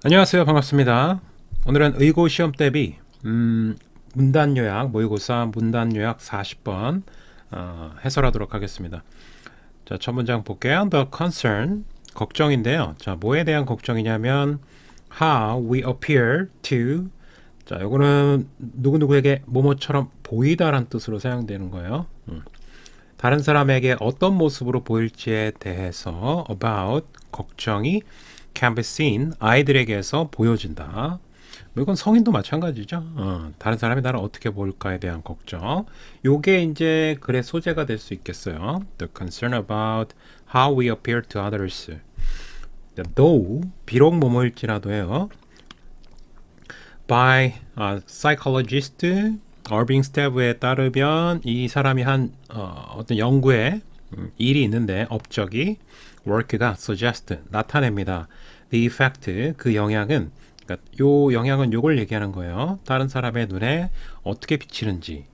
안녕하세요. 반갑습니다. 오늘은 의고 시험 대비 문단 요약 모의고사 문단 요약 40번 해설하도록 하겠습니다. 자, 첫 문장 볼게요. The concern 걱정인데요. 자, 뭐에 대한 걱정이냐면 how we appear to 자, 요거는 누구누구에게 뭐뭐처럼 보이다라는 뜻으로 사용되는 거예요. 다른 사람에게 어떤 모습으로 보일지에 대해서 about 걱정이 can be seen 아이들에게서 보여진다. 뭐 이건 성인도 마찬가지죠. 다른 사람이 나를 어떻게 볼까에 대한 걱정. 요게 이제 글의 소재가 될 수 있겠어요. The concern about how we appear to others. Though 비록 뭐뭐일지라도 해요. By psychologist Irving Stebb에 따르면 이 사람이 한 어떤 연구에 일이 있는데 업적이 work가 suggest 나타냅니다. The effect 그 영향은 그러니까 요 영향은 요걸 얘기하는 거예요. 다른 사람의 눈에 어떻게 비치는지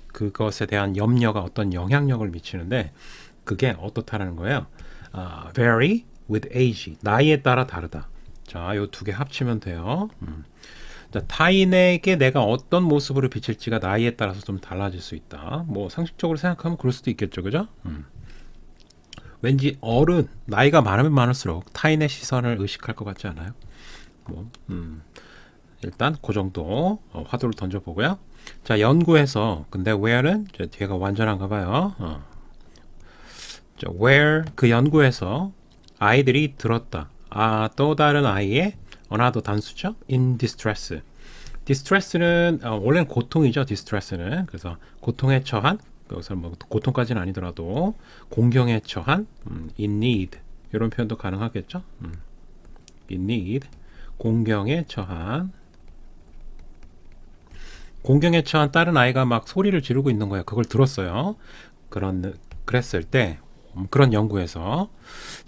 그것에 대한 염려가 어떤 영향력을 미치는데 그게 어떻다라는 거예요. Vary with age 나이에 따라 다르다. 자, 요 두 개 합치면 돼요. 자, 타인에게 내가 어떤 모습으로 비칠지가 나이에 따라서 좀 달라질 수 있다. 뭐 상식적으로 생각하면 그럴 수도 있겠죠, 그죠? 왠지 어른 나이가 많으면 많을수록 타인의 시선을 의식할 것 같지 않아요? 뭐, 일단 그 정도 화두를 던져보고요. 자, 연구에서 근데 where는 뒤에가 완전한가 봐요. 자, where 그 연구에서 아이들이 들었다. 또 다른 아이의 어나도 단수죠. in distress. distress는 원래는 고통이죠. distress는 그래서 고통에 처한 그것은 뭐 고통까지는 아니더라도 공경에 처한 in need 이런 표현도 가능하겠죠. in need 공경에 처한 다른 아이가 막 소리를 지르고 있는 거예요. 그걸 들었어요. 그랬을 때 그런 연구에서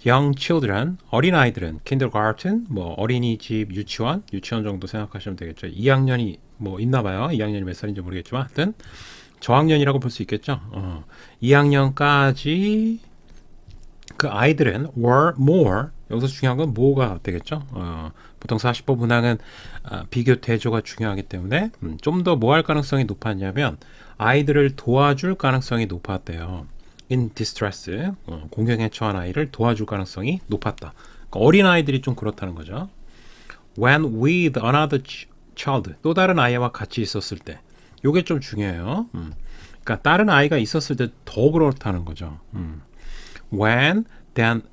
young children 어린 아이들은 kindergarten 뭐 어린이집 유치원 정도 생각하시면 되겠죠. 2학년이 뭐 있나 봐요. 2학년이 몇 살인지 모르겠지만 하여튼 저학년이라고 볼 수 있겠죠. 2학년까지 그 아이들은 were more 여기서 중요한 건 뭐가 되겠죠. 보통 40번 문항은 비교 대조가 중요하기 때문에 좀 더 뭐 할 가능성이 높았냐면 아이들을 도와줄 가능성이 높았대요. in distress 공경에 처한 아이를 도와줄 가능성이 높았다. 그러니까 어린 아이들이 좀 그렇다는 거죠. when with another child 또 다른 아이와 같이 있었을 때 요게 좀 중요해요. 그러니까 다른 아이가 있었을 때 더 그렇다는 거죠. when than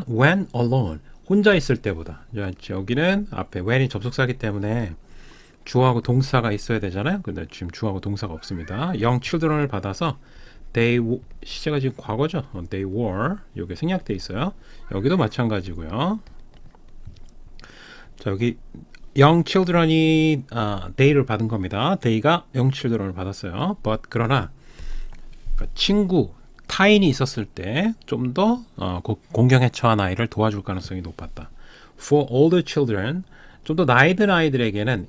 when alone 혼자 있을 때보다 여기는 앞에 when이 접속사기 때문에 주어하고 동사가 있어야 되잖아요. 근데 지금 주어하고 동사가 없습니다. young children을 받아서 시제가 지금 과거죠. They were 이게 생략돼 있어요. 여기도 마찬가지고요. 자, 여기 young children이 they를 받은 겁니다. they가 young children을 받았어요. but 그러나 친구 타인이 있었을 때 좀 더 공경에 처한 아이를 도와줄 가능성이 높았다. For older children 좀 더 나이 든 아이들에게는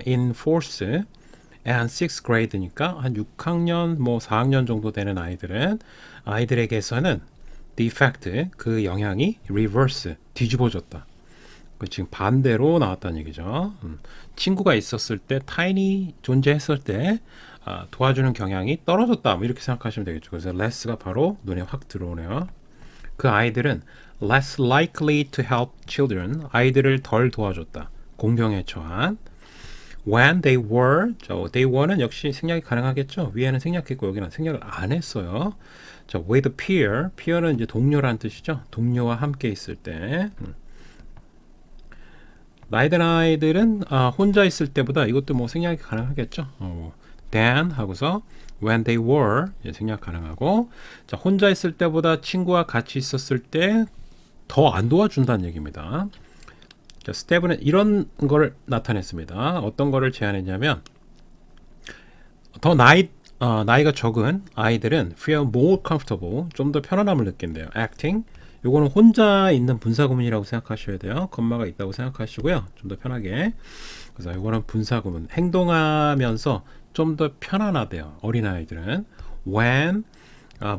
in fourth and sixth grade니까 한 6학년 뭐 4학년 정도 되는 아이들에게서는 the effect 그 영향이 reverse 뒤집어졌다. 지금 반대로 나왔다는 얘기죠. 친구가 있었을 때 타인이 존재했을 때 도와주는 경향이 떨어졌다. 뭐 이렇게 생각하시면 되겠죠. 그래서 less가 바로 눈에 확 들어오네요. 그 아이들은 less likely to help children 아이들을 덜 도와줬다. 공경에 처한 when they were는 역시 생략이 가능하겠죠. 위에는 생략했고 여기는 생략을 안 했어요. 자, with peer는 이제 동료라는 뜻이죠. 동료와 함께 있을 때 나이 든 아이들은 혼자 있을 때보다 이것도 뭐 생략이 가능하겠죠. than 하고서 when they were 생략 가능하고 자, 혼자 있을 때보다 친구와 같이 있었을 때 더 안 도와준다는 얘기입니다. 자, 스텝은 이런 걸 나타냈습니다. 어떤 거를 제안했냐면 더 나이가 적은 아이들은 feel more comfortable 좀 더 편안함을 느낀대요. acting 요거는 혼자 있는 분사구문이라고 생각하셔야 돼요. 컴마가 있다고 생각하시고요. 좀 더 편하게. 그래서 요거는 분사구문. 행동하면서 좀 더 편안하대요. 어린아이들은. when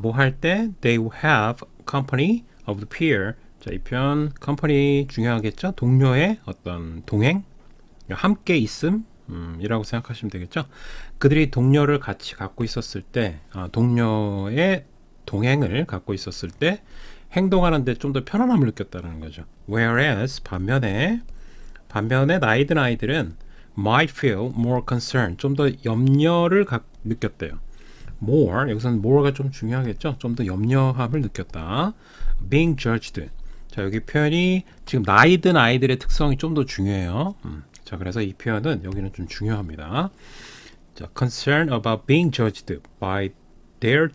뭐 할 때 they have company of the peer 자, 이 표현 컴퍼니 중요하겠죠? 동료의 어떤 동행, 함께 있음 이라고 생각하시면 되겠죠? 그들이 동료를 같이 갖고 있었을 때, 동료의 동행을 갖고 있었을 때 행동하는데 좀 더 편안함을 느꼈다는 거죠. Whereas 반면에 나이 든 아이들은 might feel more concern, 좀 더 염려를 느꼈대요. more, 여기서는 more가 좀 중요하겠죠. 좀 더 염려함을 느꼈다. being judged. 자, 여기 표현이 지금 나이 든 아이들의 특성이 좀 더 중요해요. 자, 그래서 이 표현은 여기는 좀 중요합니다. 자, concern about being judged by their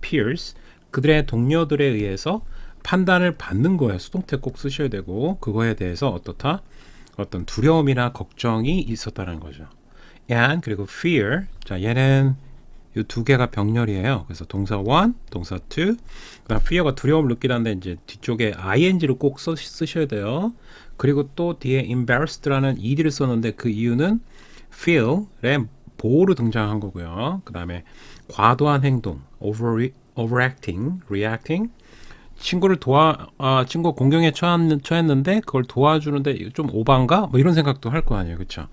peers. 그들의 동료들에 의해서 판단을 받는 거예요. 수동태 꼭 쓰셔야 되고, 그거에 대해서 어떻다? 어떤 두려움이나 걱정이 있었다는 거죠. and 그리고 fear. 자, 얘는 이 두 개가 병렬이에요. 그래서 동사 one, 동사 two. 그다음 fear가 두려움을 느끼다는데 이제 뒤쪽에 ing를 꼭 쓰셔야 돼요. 그리고 또 뒤에 embarrassed라는 ed를 썼는데 그 이유는 feel의 보호로 등장한 거고요. 그다음에 과도한 행동, overacting, reacting. 친구 공경에 처했는데 그걸 도와주는데 좀 오반가? 뭐 이런 생각도 할 거 아니에요. 그렇죠?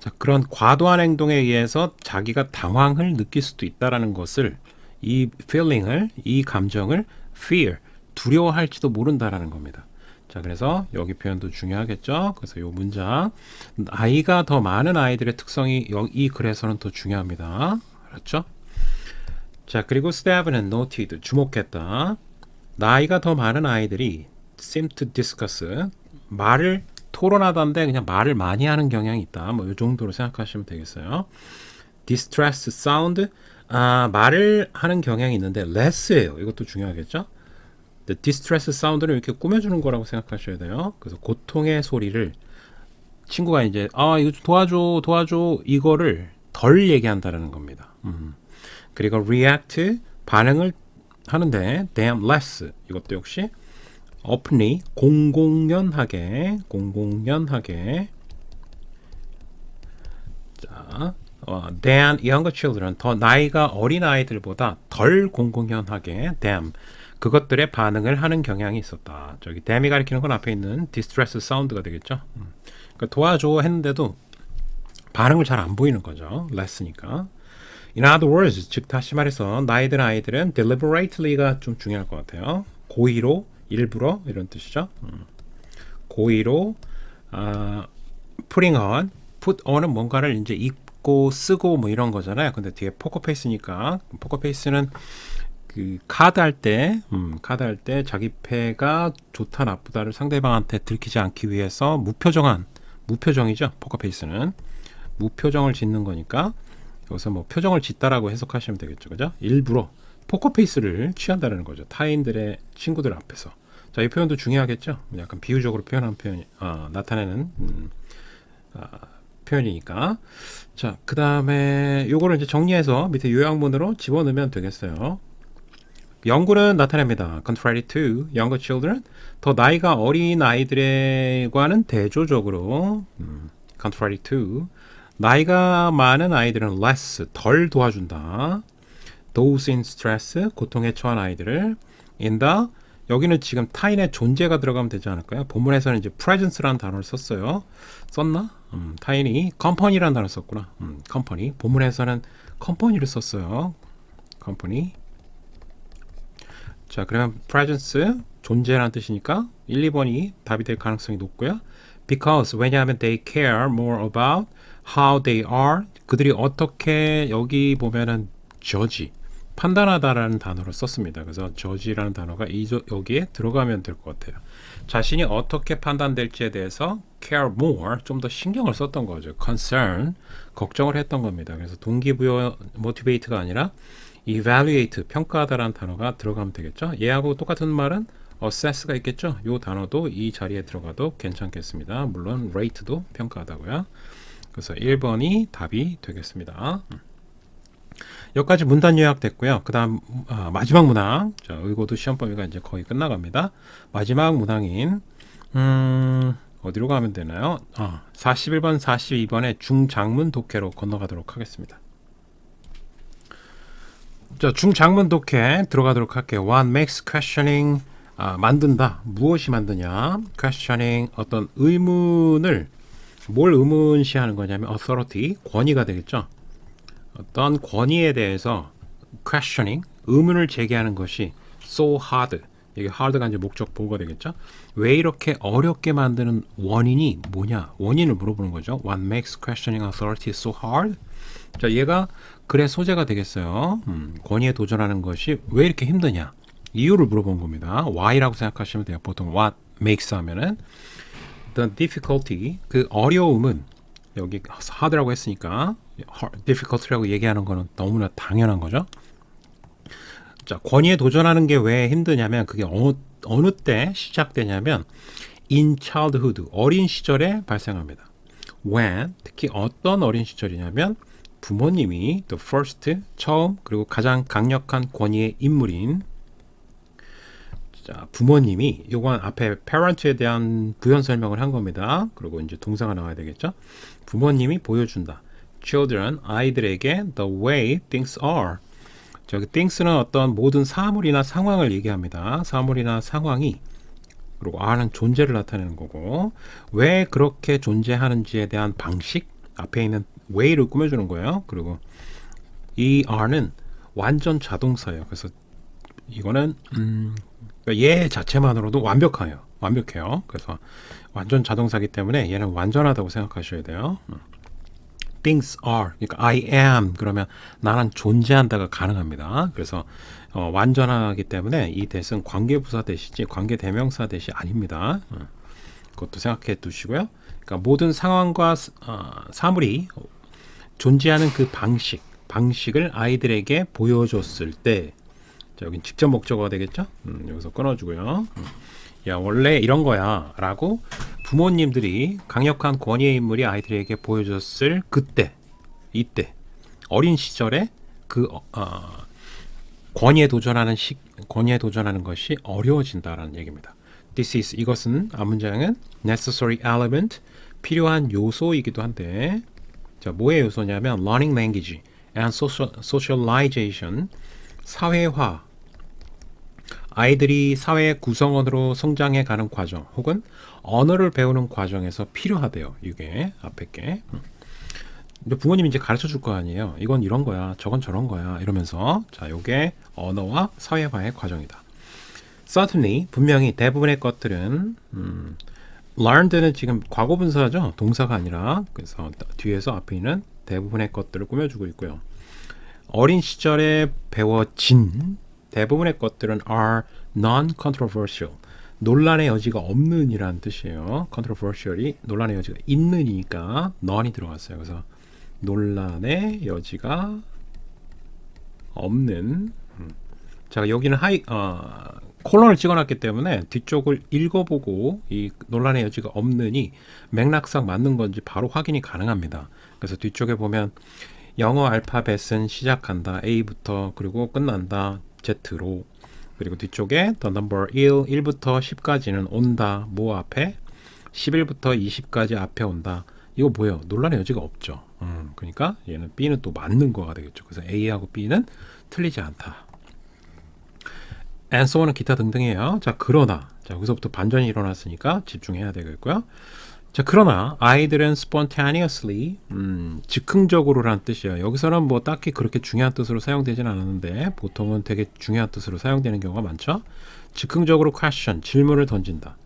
자, 그런 과도한 행동에 의해서 자기가 당황을 느낄 수도 있다라는 것을, 이 feeling을, 이 감정을 fear, 두려워할지도 모른다라는 겁니다. 자, 그래서 여기 표현도 중요하겠죠. 그래서 이 문장, 나이가 더 많은 아이들의 특성이 이 글에서는 더 중요합니다. 그렇죠? 자, 그리고 Steven은 noted, 주목했다. 나이가 더 많은 아이들이 seem to discuss, 말을 토론하던데 그냥 말을 많이 하는 경향이 있다. 뭐 이 정도로 생각하시면 되겠어요. distress sound, 말을 하는 경향이 있는데 less예요. 이것도 중요하겠죠. distress sound는 이렇게 꾸며주는 거라고 생각하셔야 돼요. 그래서 고통의 소리를 친구가 이제 이거 도와줘 이거를 덜 얘기한다라는 겁니다. 그리고 react, 반응을 하는데 damn less, 이것도 역시 openly, 공공연하게. 자, than younger children, 더 나이가 어린 아이들보다 덜 공공연하게 damn, 그것들의 반응을 하는 경향이 있었다. 저기 dam이 가리키는 건 앞에 있는 distress sound가 되겠죠. 그러니까 도와줘 했는데도 반응을 잘 안 보이는 거죠. less니까. In other words, 즉 다시 말해서 나이 든 아이들은 deliberately가 좀 중요할 것 같아요. 고의로, 일부러 이런 뜻이죠. 고의로 putting on, put on은 뭔가를 이제 입고 쓰고 뭐 이런 거잖아요. 근데 뒤에 포커페이스니까, 포커페이스는 그 카드 할 때 자기 패가 좋다 나쁘다를 상대방한테 들키지 않기 위해서 무표정이죠. 포커페이스는 무표정을 짓는 거니까 여기서 뭐 표정을 짓다라고 해석하시면 되겠죠. 그죠? 일부러 포커페이스를 취한다는 거죠. 타인들의 친구들 앞에서. 자, 이 표현도 중요하겠죠. 약간 비유적으로 표현한 표현이 나타내는 표현이니까. 자, 그 다음에 요거를 이제 정리해서 밑에 요약문으로 집어넣으면 되겠어요. 연구는 나타냅니다. Contrary to younger children, 더 나이가 어린 아이들과는 대조적으로 contrary to, 나이가 많은 아이들은 less, 덜 도와준다. Those in stress, 고통에 처한 아이들을 in the, 여기는 지금 타인의 존재가 들어가면 되지 않을까요? 본문에서는 이제 presence라는 단어를 썼어요. 썼나? 타인이 company라는 단어를 썼구나. company. 본문에서는 company를 썼어요. company. 자, 그러면 presence, 존재라는 뜻이니까 1, 2번이 답이 될 가능성이 높고요. Because, 왜냐하면 they care more about how they are, 그들이 어떻게, 여기 보면은 judge, 판단하다라는 단어를 썼습니다. 그래서 judge라는 단어가 여기에 들어가면 될 것 같아요. 자신이 어떻게 판단될지에 대해서 care more, 좀 더 신경을 썼던 거죠. concern, 걱정을 했던 겁니다. 그래서 동기부여, motivate가 아니라 evaluate, 평가하다라는 단어가 들어가면 되겠죠. 얘하고 똑같은 말은 assess가 있겠죠. 이 단어도 이 자리에 들어가도 괜찮겠습니다. 물론 rate도 평가하다고요. 그래서 1번이 답이 되겠습니다. 여기까지 문단 요약 됐고요. 그 다음 마지막 문항. 자, 이거도 시험 범위가 이제 거의 끝나갑니다. 마지막 문항인 어디로 가면 되나요? 41번, 42번의 중장문 독해로 건너가도록 하겠습니다. 자, 중장문 독해 들어가도록 할게요. What makes questioning 만든다. 무엇이 만드냐? questioning 어떤 의문을 뭘 의문시하는 거냐면 authority 권위가 되겠죠. 어떤 권위에 대해서 questioning 의문을 제기하는 것이 so hard. 이게 hard가 이제 목적 보호가 되겠죠. 왜 이렇게 어렵게 만드는 원인이 뭐냐? 원인을 물어보는 거죠. What makes questioning authority so hard? 자, 얘가 글의 소재가 되겠어요. 권위에 도전하는 것이 왜 이렇게 힘드냐? 이유를 물어본 겁니다. Why라고 생각하시면 돼요. 보통 what makes 하면은 the difficulty 그 어려움은 여기 hard라고 했으니까 difficulty라고 얘기하는 거는 너무나 당연한 거죠. 자, 권위에 도전하는 게 왜 힘드냐면 그게 어느 때 시작되냐면 in childhood 어린 시절에 발생합니다. when 특히 어떤 어린 시절이냐면 부모님이 the first 처음 그리고 가장 강력한 권위의 인물인 자, 부모님이 요건 앞에 parent에 대한 부연 설명을 한 겁니다. 그리고 이제 동사가 나와야 되겠죠. 부모님이 보여준다. children 아이들에게 the way things are 저기 things는 어떤 모든 사물이나 상황을 얘기합니다. 사물이나 상황이 그리고 are는 존재를 나타내는 거고 왜 그렇게 존재하는지에 대한 방식 앞에 있는 way를 꾸며주는 거예요. 그리고 이 are는 완전 자동사예요. 그래서 이거는 얘 자체만으로도 완벽해요. 그래서 완전 자동사기 때문에 얘는 완전하다고 생각하셔야 돼요. things are 그러니까 I am 그러면 나는 존재한다가 가능합니다. 그래서 완전하기 때문에 이 대신 관계부사 대시지 관계대명사 대시 아닙니다. 그것도 생각해 두시고요. 그러니까 모든 상황과 사물이 존재하는 그 방식을 아이들에게 보여줬을 때 자, 여긴 직접 목적어가 되겠죠? 여기서 끊어주고요. 야, 원래 이런 거야 라고 부모님들이 강력한 권위의 인물이 아이들에게 보여줬을 이때 어린 시절에 그 권위에 도전하는 것이 어려워진다라는 얘기입니다. 이것은 앞문장은 necessary element 필요한 요소이기도 한데 자, 뭐의 요소냐면 learning language and socialization 사회화 아이들이 사회 구성원으로 성장해 가는 과정 혹은 언어를 배우는 과정에서 필요하대요. 이게 앞에 게. 근데 부모님이 이제 가르쳐 줄 거 아니에요. 이건 이런 거야. 저건 저런 거야. 이러면서 자, 요게 언어와 사회화의 과정이다. Certainly 분명히 대부분의 것들은 learned는 지금 과거분사죠. 동사가 아니라 그래서 뒤에서 앞에 있는 대부분의 것들을 꾸며주고 있고요. 어린 시절에 배워진 대부분의 것들은 are non-controversial. 논란의 여지가 없는 이라는 뜻이에요. controversial이 논란의 여지가 있는이니까 non이 들어갔어요. 그래서 논란의 여지가 없는 자, 여기는 콜론을 찍어놨기 때문에 뒤쪽을 읽어보고 이 논란의 여지가 없는이 맥락상 맞는 건지 바로 확인이 가능합니다. 그래서 뒤쪽에 보면 영어 알파벳은 시작한다. A부터 그리고 끝난다. Z로 그리고 뒤쪽에 the number 1부터 10까지는 온다. 뭐 앞에 11부터 20까지 앞에 온다. 이거 뭐예요? 논란의 여지가 없죠. 그러니까 얘는 B는 또 맞는 거가 되겠죠. 그래서 A하고 B는 틀리지 않다. and so on은 기타 등등이에요. 자, 그러나 자, 여기서부터 반전이 일어났으니까 집중해야 되겠고요. 자, 그러나 아이들은 spontaneously 즉흥적으로라는 뜻이에요. 여기서는 뭐 딱히 그렇게 중요한 뜻으로 사용되진 않았는데 보통은 되게 중요한 뜻으로 사용되는 경우가 많죠. 즉흥적으로 question, 질문을 던진다.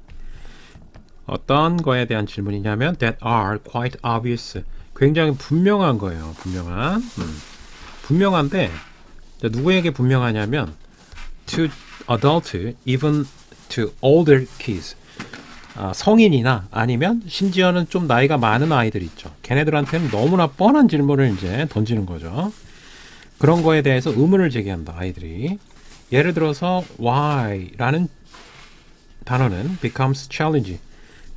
어떤 거에 대한 질문이냐면 that are quite obvious. 굉장히 분명한 거예요. 분명한데 누구에게 분명하냐면 to adult, even to older kids. 성인이나 아니면 심지어는 좀 나이가 많은 아이들 있죠. 걔네들한테는 너무나 뻔한 질문을 이제 던지는 거죠. 그런 거에 대해서 의문을 제기한다. 아이들이. 예를 들어서 why라는 단어는 becomes challenge.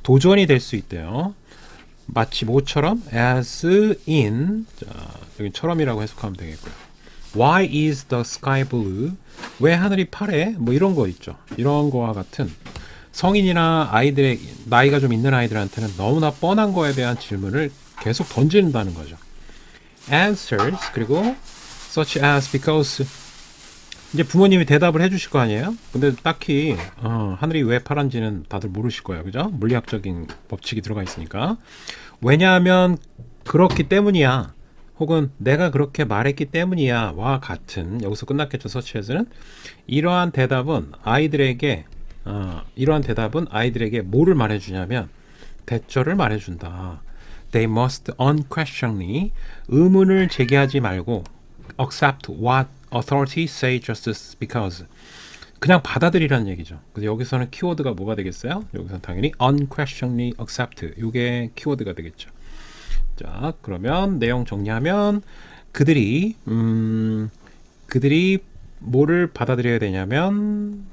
도전이 될 수 있대요. 마치 뭐처럼 as in 자, 여기처럼이라고 해석하면 되겠고요. Why is the sky blue? 왜 하늘이 파래? 뭐 이런 거 있죠. 이런 거와 같은 성인이나 아이들의 나이가 좀 있는 아이들한테는 너무나 뻔한 거에 대한 질문을 계속 던진다는 거죠. Answers 그리고 such as because 이제 부모님이 대답을 해주실 거 아니에요? 근데 딱히 하늘이 왜 파란지는 다들 모르실 거예요, 그죠? 물리학적인 법칙이 들어가 있으니까. 왜냐하면 그렇기 때문이야. 혹은 내가 그렇게 말했기 때문이야와 같은 여기서 끝났겠죠, 서치에서는. 이러한 대답은 아이들에게 뭐를 말해주냐면 대처를 말해준다. They must unquestioningly 의문을 제기하지 말고 accept what authority say just because 그냥 받아들이라는 얘기죠. 그래서 여기서는 키워드가 뭐가 되겠어요? 여기서는 당연히 unquestioningly accept 이게 키워드가 되겠죠. 자, 그러면 내용 정리하면 그들이 뭐를 받아들여야 되냐면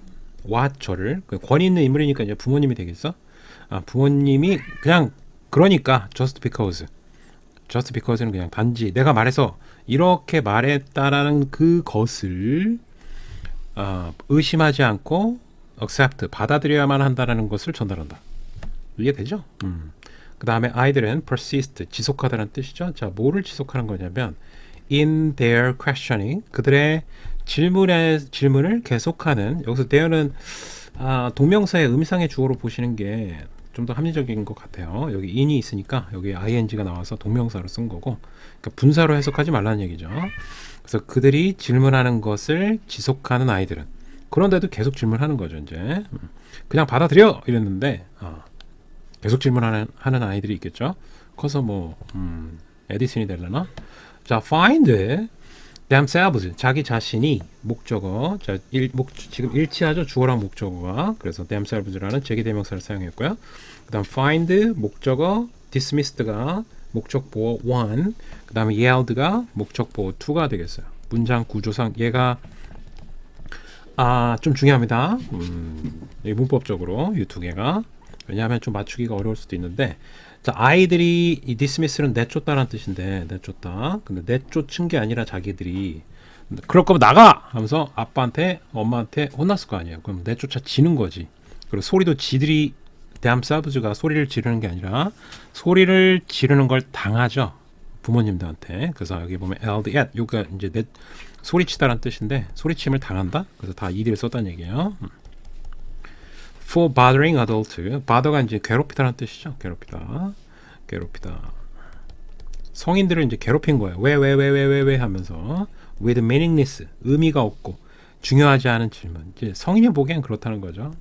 what 저를 권위 있는 인물이니까 이제 부모님이 되겠어? 부모님이 그냥 그러니까 just because는 그냥 단지 내가 말해서 이렇게 말했다라는 그것을 의심하지 않고 accept 받아들여야만 한다라는 것을 전달한다. 이해되죠? 그 다음에 아이들은 persist 지속하다는 뜻이죠. 자, 뭐를 지속하는 거냐면 in their questioning 그들의 질문을 계속하는 여기서 there는 동명사의 의미상의 주어로 보시는 게 좀 더 합리적인 것 같아요. 여기 in이 있으니까 여기 ing가 나와서 동명사로 쓴 거고 그러니까 분사로 해석하지 말라는 얘기죠. 그래서 그들이 질문하는 것을 지속하는 아이들은 그런데도 계속 질문하는 거죠. 이제 그냥 받아들여 이랬는데 계속 질문하는 아이들이 있겠죠. 커서 뭐 에디슨이 되려나? 자, find themselves 자기 자신이 목적어. 자, 지금 일치하죠. 주어랑 목적어가. 그래서 themselves라는 제기대명사를 사용했고요. 그다음 find 목적어, dismissed가 목적보어 1, 그다음에 yelled가 목적보어 2가 되겠어요. 문장 구조상 얘가 좀 중요합니다. 문법적으로 이 두 개가 왜냐하면 좀 맞추기가 어려울 수도 있는데 자, 아이들이 이 dismiss는 내쫓다라는 뜻인데 내쫓다. 근데 내쫓은 게 아니라 자기들이 그럴 거면 나가 하면서 아빠한테 엄마한테 혼났을 거 아니에요. 그럼 내쫓아지는 거지. 그리고 소리도 지들이 themselves가 소리를 지르는 게 아니라 소리를 지르는 걸 당하죠. 부모님들한테. 그래서 여기 보면 yelled at 여기가 이제 소리치다라는 뜻인데 소리침을 당한다. 그래서 다 ED를 썼다는 얘기예요. For bothering adult. bother가 이제 괴롭히다라는 뜻이죠. 괴롭히다. 성인들을 이제 괴롭힌 거예요. 왜 하면서 with meaningless 의미가 없고 중요하지 않은 질문. 이제 성인이 보기엔 그렇다는 거죠.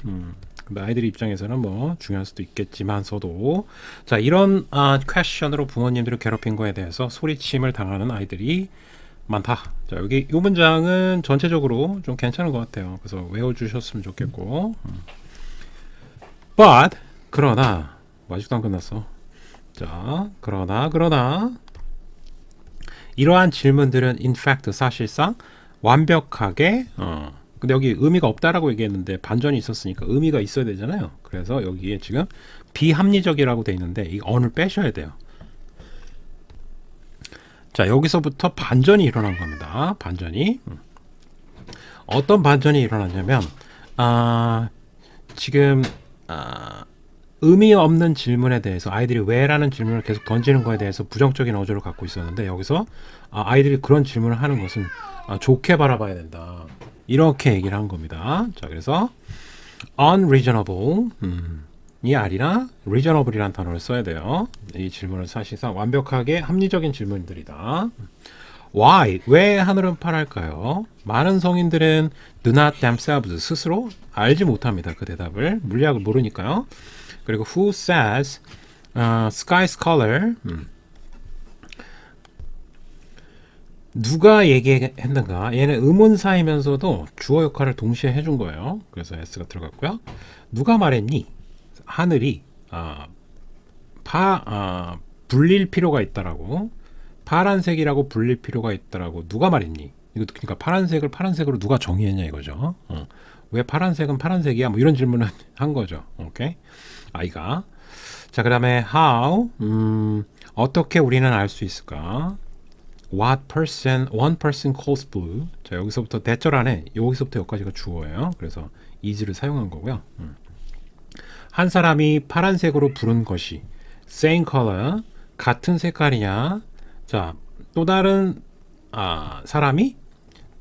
근데 아이들 입장에서는 뭐 중요할 수도 있겠지만서도 자, 이런 question으로 부모님들을 괴롭힌 거에 대해서 소리침을 당하는 아이들이 많다. 자, 여기 이 문장은 전체적으로 좀 괜찮은 것 같아요. 그래서 외워주셨으면 좋겠고. But 그러나 아직도 안 끝났어. 자, 그러나 이러한 질문들은 in fact 사실상 완벽하게 근데 여기 의미가 없다라고 얘기했는데 반전이 있었으니까 의미가 있어야 되잖아요. 그래서 여기에 지금 비합리적이라고 돼 있는데 이 on을 빼셔야 돼요. 자, 여기서부터 반전이 일어난 겁니다. 반전이 어떤 반전이 일어났냐면 지금 의미 없는 질문에 대해서 아이들이 왜라는 질문을 계속 던지는 거에 대해서 부정적인 어조를 갖고 있었는데 여기서 아이들이 그런 질문을 하는 것은 좋게 바라봐야 된다. 이렇게 얘기를 한 겁니다. 자, 그래서 unreasonable 이 아니라 reasonable이라는 단어를 써야 돼요. 이 질문은 사실상 완벽하게 합리적인 질문들이다. Why? 왜 하늘은 파랄까요? 많은 성인들은 do not themselves 스스로 알지 못합니다. 그 대답을 물리학을 모르니까요. 그리고 who says sky's color 누가 얘기했는가? 얘는 의문사이면서도 주어 역할을 동시에 해준 거예요. 그래서 s가 들어갔고요. 누가 말했니? 하늘이 불릴 필요가 있다라고 파란색이라고 불릴 필요가 있다라고 누가 말했니? 이거 그러니까 파란색을 파란색으로 누가 정의했냐 이거죠. 왜 파란색은 파란색이야? 뭐 이런 질문을 한 거죠. 오케이? 아이가. 자, 그다음에 how 어떻게 우리는 알 수 있을까? What person one person calls blue. 자, 여기서부터 대절 안에 여기서부터 여기까지가 주어예요. 그래서 is를 사용한 거고요. 한 사람이 파란색으로 부른 것이 same color 같은 색깔이냐? 자, 또 다른 사람이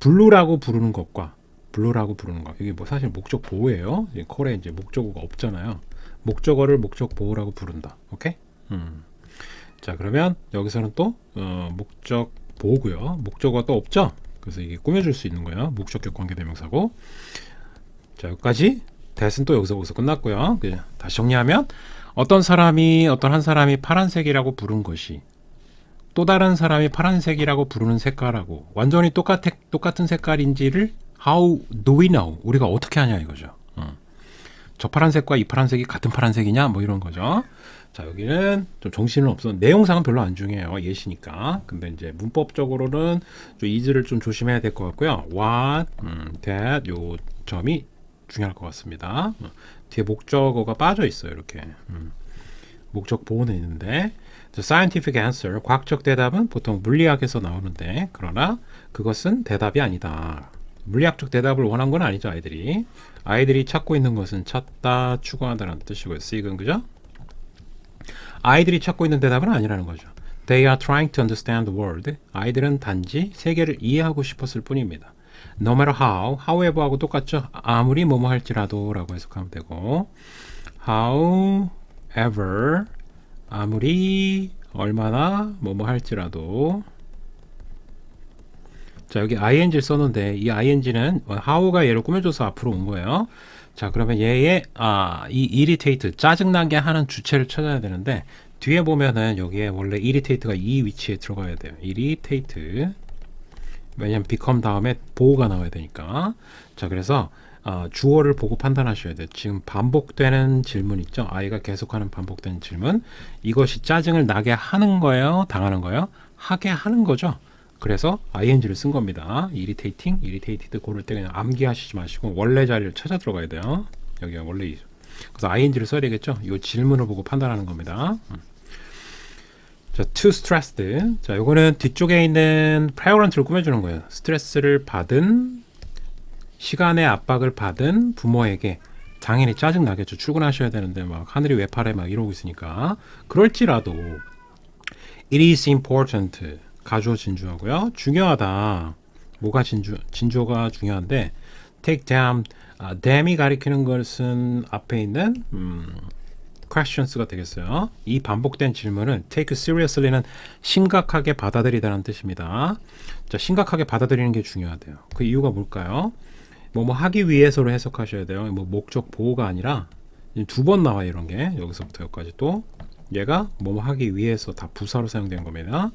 블루라고 부르는 것과 blue라고 부르는 거. 이게 뭐 사실 목적 보호예요. 콜에 이제 목적어가 없잖아요. 목적어를 목적 보호라고 부른다. 오케이? 자, 그러면 여기서는 또 목적 보호고요. 목적어가 없죠? 그래서 이게 꾸며줄 수 있는 거예요. 목적격 관계대명사고. 자, 여기까지 대신 또 여기서 끝났고요. 다시 정리하면 어떤 한 사람이 파란색이라고 부른 것이 또 다른 사람이 파란색이라고 부르는 색깔하고 완전히 똑같은 색깔인지를 how do we know? 우리가 어떻게 하냐 이거죠. 저 파란색과 이 파란색이 같은 파란색이냐 뭐 이런 거죠. 자, 여기는 좀 정신은 없어. 내용상은 별로 안 중요해요. 예시니까. 근데 이제 문법적으로는 좀 이즈를 좀 조심해야 될 것 같고요. what, that 요 점이 중요할 것 같습니다. 뒤에 목적어가 빠져 있어요. 이렇게. 목적 보호는 있는데 The scientific answer, 과학적 대답은 보통 물리학에서 나오는데 그러나 그것은 대답이 아니다. 물리학적 대답을 원한 건 아니죠. 아이들이 찾고 있는 것은 찾다, 추구한다는 뜻이고요. seek은 그죠? 아이들이 찾고 있는 대답은 아니라는 거죠. They are trying to understand the world. 아이들은 단지 세계를 이해하고 싶었을 뿐입니다. No matter how, however하고 똑같죠. 아무리 뭐뭐 할지라도 라고 해석하면 되고 however, 아무리 얼마나 뭐뭐 할지라도. 자, 여기 ing를 썼는데 이 ing는 how가 얘를 꾸며줘서 앞으로 온 거예요. 자, 그러면 얘의 이 irritate, 짜증나게 하는 주체를 찾아야 되는데 뒤에 보면은 여기에 원래 irritate가 이 위치에 들어가야 돼요. irritate. 왜냐면 become 다음에 보호가 나와야 되니까. 자, 그래서 주어를 보고 판단하셔야 돼요. 지금 반복되는 질문 있죠? 아이가 계속하는 반복되는 질문. 이것이 짜증을 나게 하는 거예요? 당하는 거예요? 하게 하는 거죠. 그래서 ing를 쓴 겁니다. irritating, irritated 고를 때 그냥 암기하시지 마시고 원래 자리를 찾아 들어가야 돼요. 여기가 원래. 그래서 ing를 써야 되겠죠. 이 질문을 보고 판단하는 겁니다. 자, too stressed. 자, 요거는 뒤쪽에 있는 parent를 꾸며주는 거예요. 스트레스를 받은, 시간의 압박을 받은 부모에게 당연히 짜증 나겠죠. 출근하셔야 되는데 막 하늘이 왜 파래 막 이러고 있으니까. 그럴지라도 it is important. 가주어 진주하고요. 중요하다. 뭐가 진주어가 중요한데 take damn, damn이 가리키는 것은 앞에 있는 questions가 되겠어요. 이 반복된 질문을 take seriously는 심각하게 받아들이다는 뜻입니다. 자, 심각하게 받아들이는 게 중요하대요. 그 이유가 뭘까요? 뭐 하기 위해서로 해석하셔야 돼요. 뭐 목적 보호가 아니라 두 번 나와요. 이런 게 여기서부터 여기까지 또 얘가 뭐 하기 위해서 다 부사로 사용된 겁니다.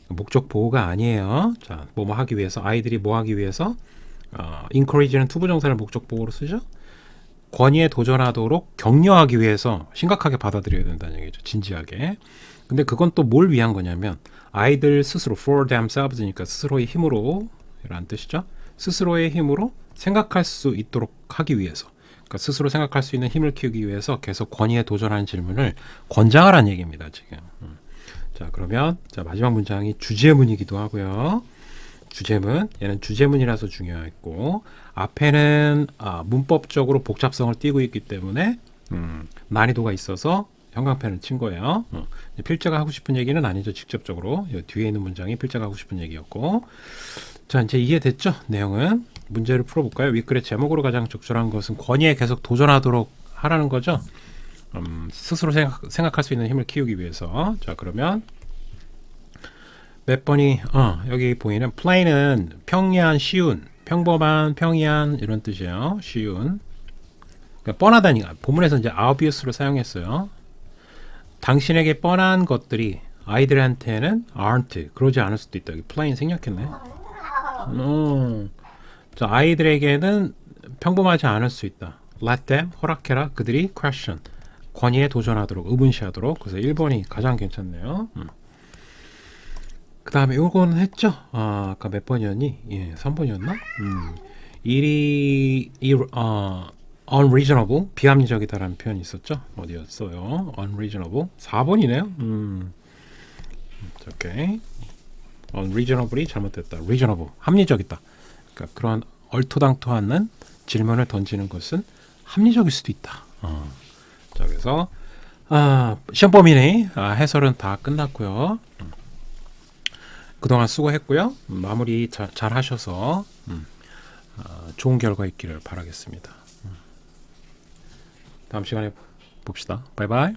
목적 보호가 아니에요. 자, 뭐 하기 위해서, 아이들이 뭐 하기 위해서 encourage는 투부정사를 목적 보호로 쓰죠. 권위에 도전하도록 격려하기 위해서 심각하게 받아들여야 된다는 얘기죠. 진지하게. 근데 그건 또 뭘 위한 거냐면 아이들 스스로 for themselves니까 스스로의 힘으로 이란 뜻이죠. 스스로의 힘으로 생각할 수 있도록 하기 위해서, 그러니까 스스로 생각할 수 있는 힘을 키우기 위해서 계속 권위에 도전하는 질문을 권장하라는 얘기입니다. 지금. 자, 그러면 자, 마지막 문장이 주제문이기도 하고요. 주제문, 얘는 주제문이라서 중요했고 앞에는 문법적으로 복잡성을 띠고 있기 때문에 난이도가 있어서 형광펜을 친 거예요. 필자가 하고 싶은 얘기는 아니죠. 직접적으로 뒤에 있는 문장이 필자가 하고 싶은 얘기였고. 자, 이제 이해됐죠? 내용은. 문제를 풀어볼까요? 윗글의 제목으로 가장 적절한 것은 권위에 계속 도전하도록 하라는 거죠. 스스로 생각할 수 있는 힘을 키우기 위해서. 자, 그러면 몇 번이 여기 보이는 plain은 평이한, 쉬운, 평범한, 평이한 이런 뜻이에요. 쉬운. 그러니까 뻔하다니까. 본문에서 이제 obvious로 사용했어요. 당신에게 뻔한 것들이 아이들한테는 aren't, 그러지 않을 수도 있다. 여기 plain 생략했네. 자, 아이들에게는 평범하지 않을 수 있다. Let them, 허락해라. 그들이 question, 권위에 도전하도록, 의문시하도록. 그래서 1번이 가장 괜찮네요. 그 다음에 요거는 했죠? 아까 몇 번이었니? 예, 3번이었나? 일이 unreasonable, 비합리적이다라는 표현이 있었죠? 어디였어요? unreasonable. 4번이네요. 오케이. unreasonably 잘못됐다. reasonable, 합리적이다. 그러니까 그런 얼토당토하는 질문을 던지는 것은 합리적일 수도 있다. 자, 그래서 시험 범위의 해설은 다 끝났고요. 그동안 수고했고요. 마무리 잘 하셔서 좋은 결과 있기를 바라겠습니다. 다음 시간에 봅시다. 바이바이.